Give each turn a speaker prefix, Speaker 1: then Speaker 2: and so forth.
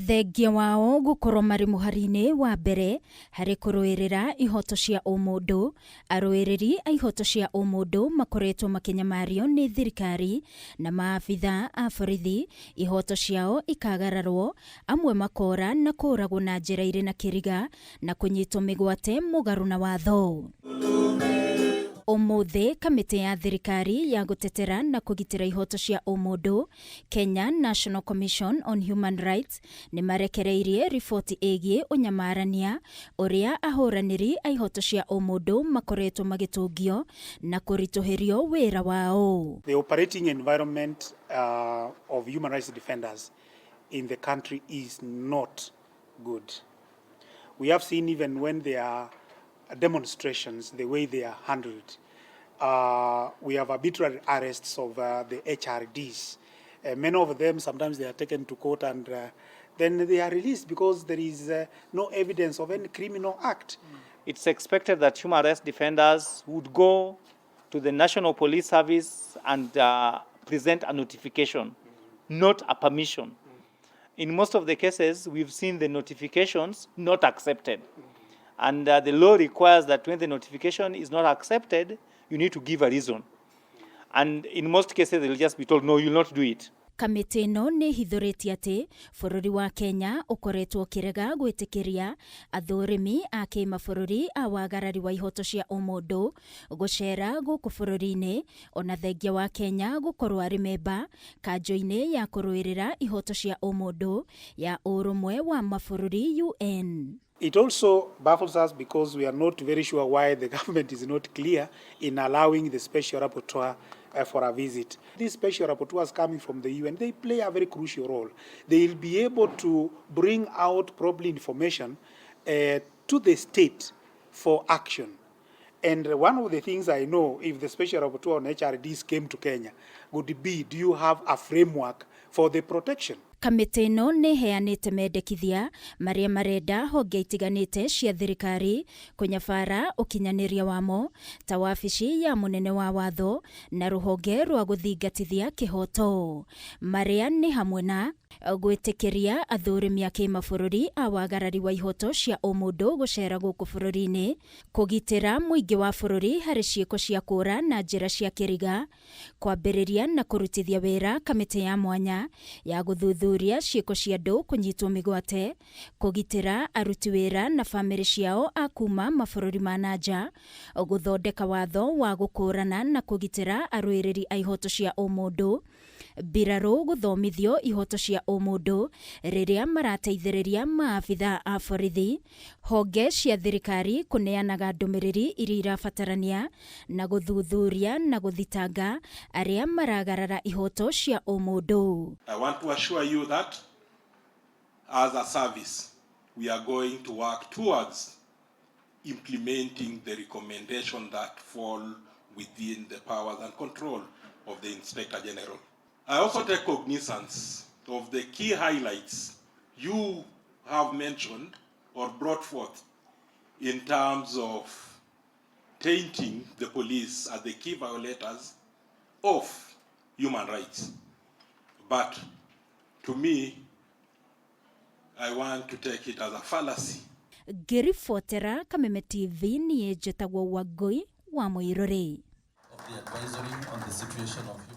Speaker 1: Thengia wao gukorwo mari muharine wa mbere hari kuruirira ihoto cia umundu, aruiriri a ihoto cia umundu makoretwo makinyamario ni thirikari na maabitha a borithi, ihoto ciao ikagararwo, amwe makora na kuragwo na njira iri na kiriga na kunyitwo migwate mugaru na watho. Umuthi kamiti ya thirikari ya gutetera na kugitira ihoto cia umundu, Kenya National Commission on Human Rights, ni marekereirie riboti igie unyamarania uria ahuraniri a ihoto cia umundu makoretwo magitungio na kurituhirio wira wao.
Speaker 2: The operating environment of human rights defenders in the country is not good. We have seen even when there are demonstrations, the way they are handled. We have arbitrary arrests of the HRDs. Many of them, sometimes they are taken to court and then they are released because there is no evidence of any criminal act.
Speaker 3: It's expected that human rights defenders would go to the National Police Service and present a notification, not a permission. In most of the cases, we've seen the notifications not accepted. And the law requires that when the notification is not accepted, you need to give a reason. And in most cases, they'll just be told, no, you'll not do it.
Speaker 1: Kamiti no ni hithuritie ati bururi wa Kenya ukoretwo kirega gwitikiria athurimi a kimabũrũri a wagarari wa ihoto cia umundu gucera guku bũrũri-ini, ona thengia wa Kenya gukorwo ari memba kanjo-ini ya kuruirira ihoto cia umundu ya urumwe wa mabũrũri UN.
Speaker 2: It also baffles us because we are not very sure why the government is not clear in allowing the special rapporteur for a visit. These special rapporteurs coming from the UN, they play a very crucial role. They will be able to bring out probably information to the state for action. And one of the things I know, if the special rapporteur on HRDs came to Kenya, would be, do you have a framework for the protection?
Speaker 1: Kamiti no ni heanite mendekithia maria marenda honge itiganite cia thirikari kunyabara ukinyaniria wamo ta wabici ya munene wa watho na ruhonge rwa guthingatithia kihoto. Maria ni hamwe na gwitikiria athurimi a kimabũrũri a wagarari wa ihoto cia umundu gucera guku bũrũri-ini, kugitira muingi wa bũrũri hari ciiko cia kura na njira cia kiriga, kwambiriria na kurutithia wira kamiti ya mwanya ya guthuthuria ciiko cia andu kunyitwo migwate, kugitira aruti wira na family ciao a kuma mabũrũri ma nanja, guthondeka watho wa gukurana na kugitira aruiriri a ihoto cia umundu, biraro guthomithio ihoto cia umundu riria marateithĩrĩria maabitha a borithi, honge cia thirikari kuneanaga ndumiriri iria irabatarania na guthuthuria na guthitanga aria maragarara ihoto cia umundu.
Speaker 4: I want to assure you that as a service we are going to work towards implementing the recommendation that fall within the powers and control of the Inspector General. I also take cognizance of the key highlights you have mentioned or brought forth in terms of tainting the police as the key violators of human rights. But to me, I want to take it as a fallacy.
Speaker 1: Ngiribotera Kameme TV ni njĩtagwo Wangui wa Mũirũrĩ.
Speaker 5: Of the advisory on the situation of